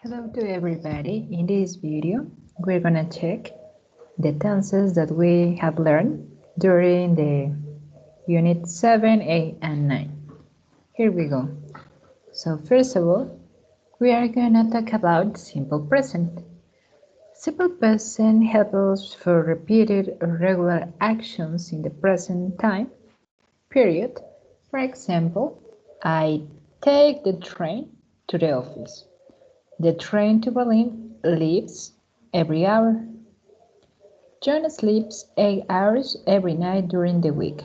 Hello to everybody. In this video, we're gonna check the tenses that we have learned during the Unit 7, 8, and 9. Here we go. So first of all, we are gonna talk about simple present. Simple present helps us for repeated or regular actions in the present time period. For example, I take the train to the office. The train to Berlin leaves every hour. John sleeps 8 hours every night during the week.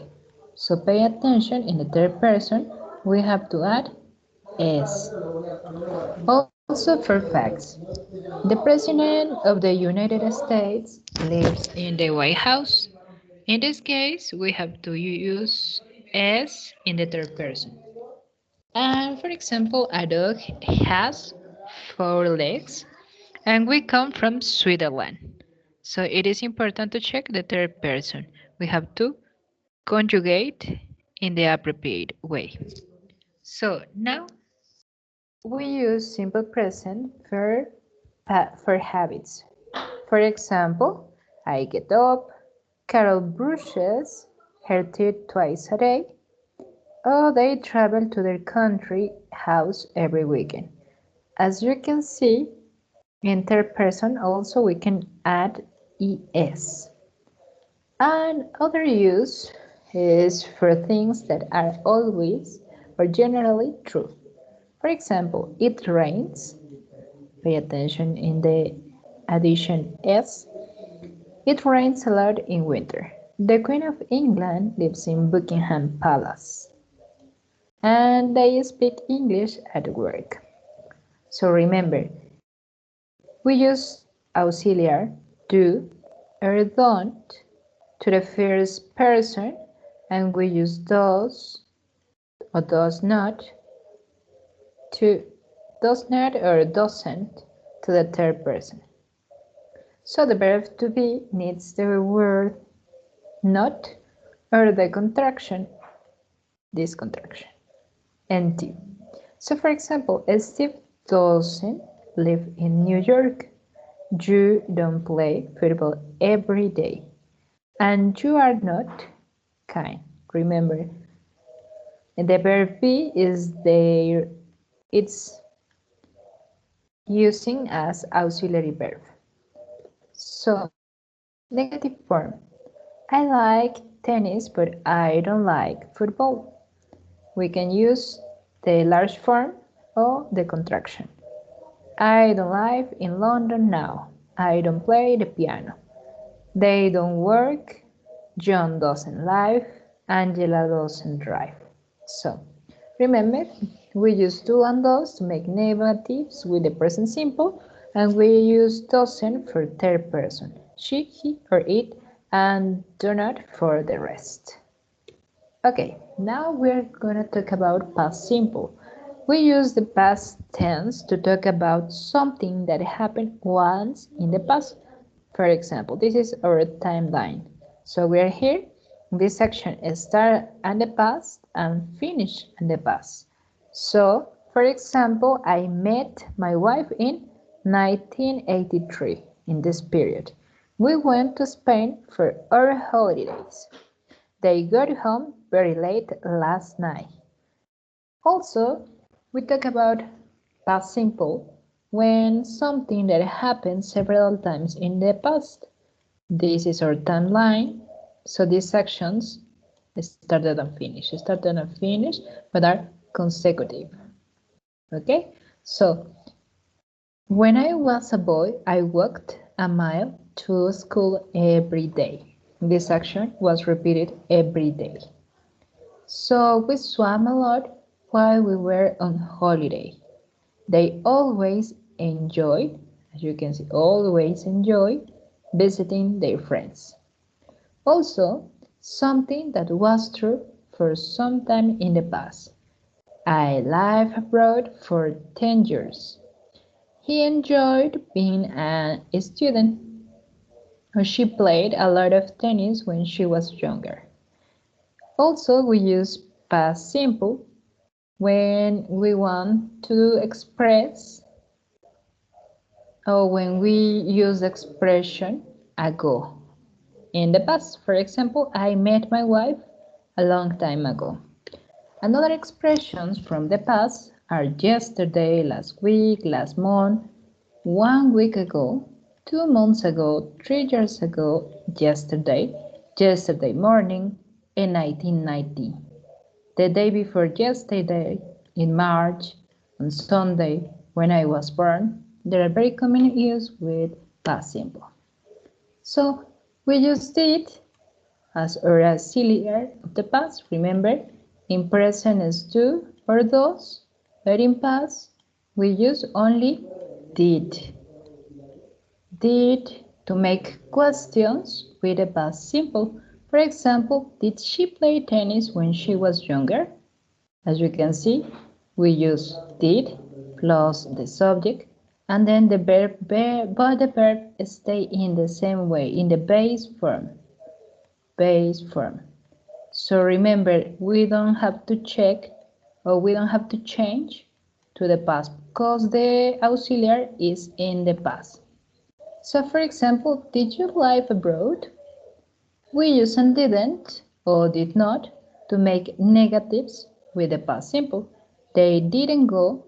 So pay attention in the third person, we have to add S. Also for facts. The President of the United States lives in the White House. In this case, we have to use S in the third person. And for example, a dog has 4 legs and we come from Switzerland. So it is important to check the third person. We have to conjugate in the appropriate way. So now we use simple present for habits. For example, I get up, Carol brushes her teeth twice a day, or they travel to their country house every weekend. As you can see, in third person also we can add es. And other use is for things that are always or generally true. For example, it rains. Pay attention in the addition s. It rains a lot in winter. The Queen of England lives in Buckingham Palace. And they speak English at work. So remember, we use auxiliar do or don't to the first person, and we use does or does not or doesn't to the third person. So the verb to be needs the word not or the contraction, this contraction, nt. So for example, Steve doesn't live in New York. You don't play football every day. And you are not kind. Remember, the verb be is there, it's using as auxiliary verb. So, negative form. I like tennis, but I don't like football. We can use the large form or the contraction. I don't live in London now. I don't play the piano. They don't work. John doesn't live. Angela doesn't drive. So, remember, we use do and does to make negatives with the present simple, and we use doesn't for third person, she, he, or it, and do not for the rest. Okay, now we're gonna talk about past simple. We use the past tense to talk about something that happened once in the past. For example, this is our timeline. So we are here. This section is start in the past and finish in the past. So, for example, I met my wife in 1983. In this period, we went to Spain for our holidays. They got home very late last night. Also, we talk about past simple when something that happened several times in the past. This is our timeline. So these sections started and finished, but are consecutive. Okay? So, when I was a boy, I walked a mile to school every day. This action was repeated every day. So we swam a lot while we were on holiday. They always enjoyed, as you can see, always enjoyed visiting their friends. Also, something that was true for some time in the past. I lived abroad for 10 years. He enjoyed being a student. She played a lot of tennis when she was younger. Also, we use past simple when we want to express or when we use the expression ago. In the past, for example, I met my wife a long time ago. Another expressions from the past are yesterday, last week, last month, 1 week ago, 2 months ago, 3 years ago, yesterday, yesterday morning, in 1990. The day before yesterday, in March, on Sunday, when I was born, they are very common use with past simple. So we use did as our auxiliary of the past. Remember, in present is do or does, but in past we use only did. Did to make questions with the past simple. For example, did she play tennis when she was younger? As you can see, we use did plus the subject and then the verb, but the verb stay in the same way, in the base form. Base form. So remember, we don't have to check or we don't have to change to the past because the auxiliary is in the past. So for example, did you live abroad? We use and didn't or did not to make negatives with the past simple. They didn't go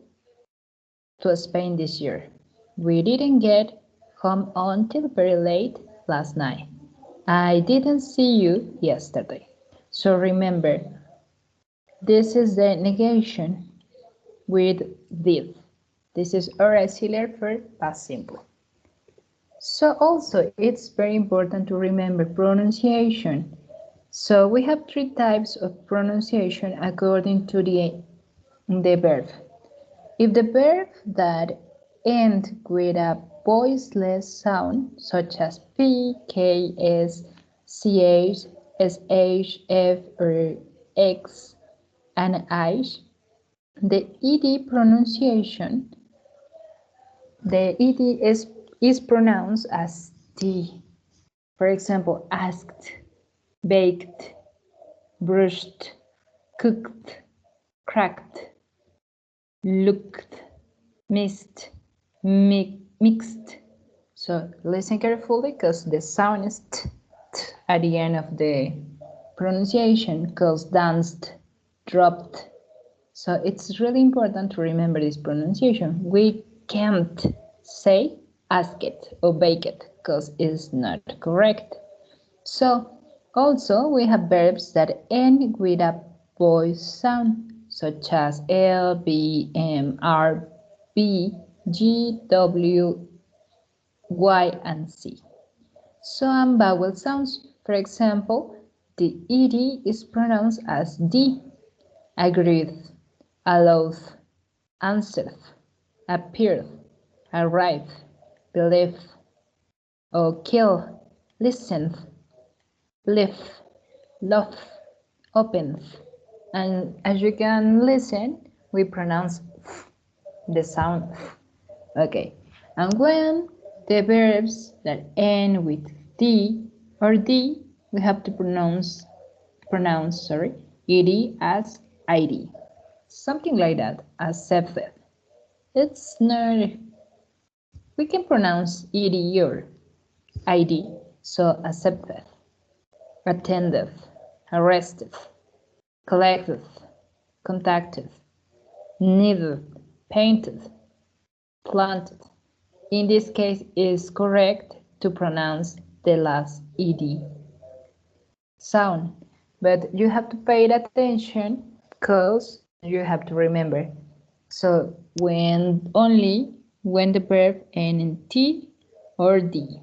to Spain this year. We didn't get home until very late last night. I didn't see you yesterday. So remember, this is the negation with did. This is our auxiliary for past simple. So also it's very important to remember pronunciation. So we have three types of pronunciation according to the verb. If the verb that ends with a voiceless sound, such as P, K, S, CH, SH, F, or X, and I, the ED pronunciation, the ED is pronounced as T. For example, asked, baked, brushed, cooked, cracked, looked, missed, mixed. So listen carefully because the sound is t at the end of the pronunciation, because danced, dropped. So it's really important to remember this pronunciation. We can't say asked or baked because it's not correct. So also we have verbs that end with a voice sound, such as L, B, M, R, B, G, W, Y, and C. Some vowel sounds, for example, the ED is pronounced as D. Agreed, allowed, answered, appeared, arrived, believed, or kill, listened, live, love, opened. And as you can listen, we pronounce the sound. Okay, and when the verbs that end with D or D, we have to pronounce ed as id, something like that, accepted. It's not, we can pronounce ed or id, so accepted, attended, arrested, collected, contacted, needed, painted, planted. In this case, it is correct to pronounce the last ed sound, but you have to pay attention because you have to remember. So only when the verb ends in T or D.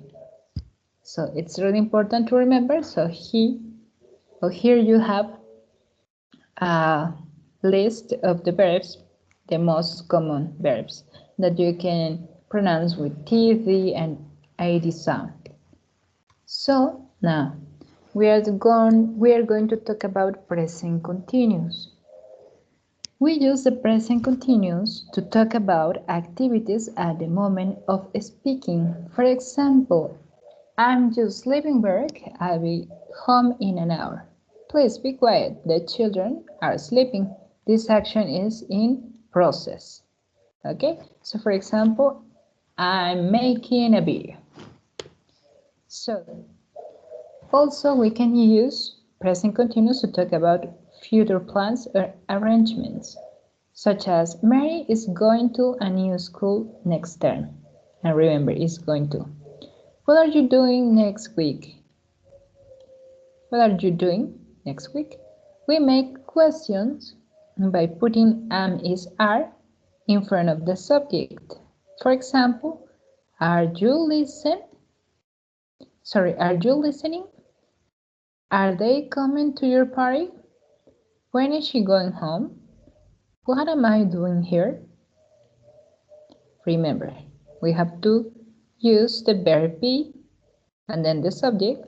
So it's really important to remember. So here you have a list of the verbs, the most common verbs that you can pronounce with T, D, and ID sound. So now we are going to talk about present continuous. We use the present continuous to talk about activities at the moment of speaking. For example, I'm just leaving work. I'll be home in an hour. Please be quiet. The children are sleeping. This action is in process. Okay, so for example, I'm making a video. So, also we can use present continuous to talk about future plans or arrangements, such as Mary is going to a new school next term. And remember, is going to. What are you doing next week? What are you doing next week? We make questions by putting am, is, are in front of the subject. For example, are you listening? Are you listening? Are they coming to your party? When is she going home? What am I doing here? Remember, we have to use the verb be and then the subject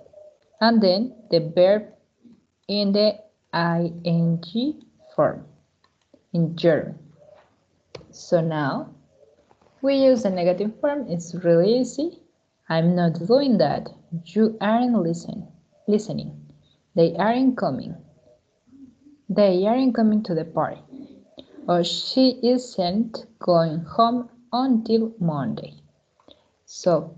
and then the verb in the ing form in German. So now we use the negative form. It's really easy. I'm not doing that. You aren't listening. They aren't coming. They aren't coming to the party. Or she isn't going home until Monday. So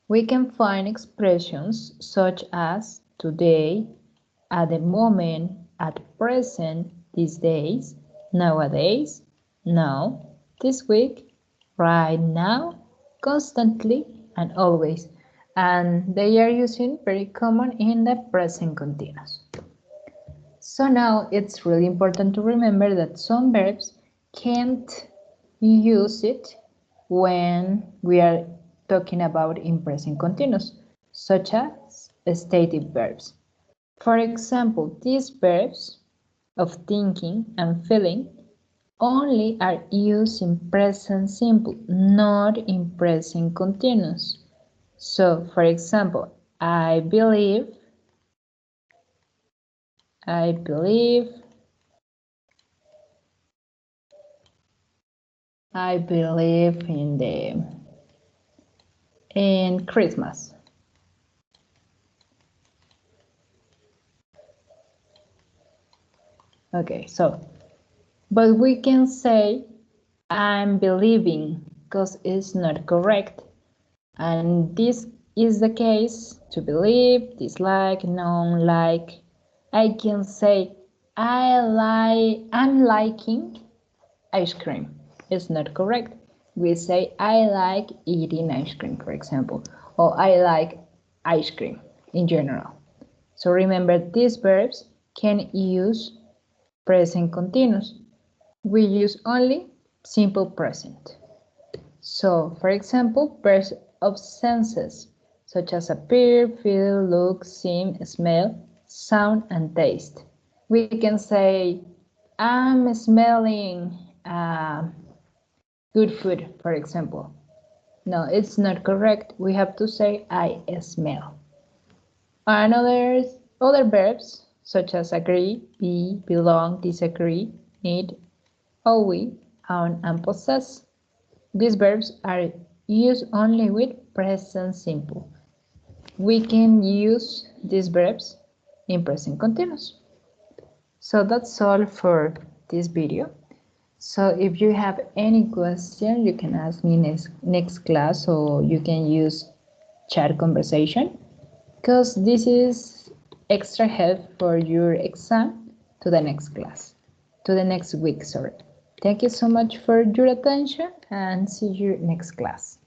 we can find expressions such as today, at the moment, at present, these days, nowadays, now, this week, right now, constantly, and always. And they are using very common in the present continuous. So now it's really important to remember that some verbs can't use it when we are talking about in present continuous, such as stative verbs. For example, these verbs of thinking and feeling only are used in present simple, not in present continuous. So, for example, I believe in Christmas. Okay, so, but we can say I'm believing because it's not correct. And this is the case to believe, dislike, non-like. I can say I'm liking ice cream. It's not correct. We say I like eating ice cream, for example, or I like ice cream in general. So remember, these verbs can use present continuous. We use only simple present. So, for example, verbs of senses, such as appear, feel, look, seem, smell, sound, and taste. We can say, I'm smelling good food, for example. No, it's not correct. We have to say, I smell. And other verbs, such as agree, be, belong, disagree, need, owe, own, and possess. These verbs are used only with present simple. We can use these verbs in present continuous. So that's all for this video. So if you have any question, you can ask me next class, or you can use chat conversation, because this is extra help for your exam to the next week, sorry. Thank you so much for your attention and see you next class.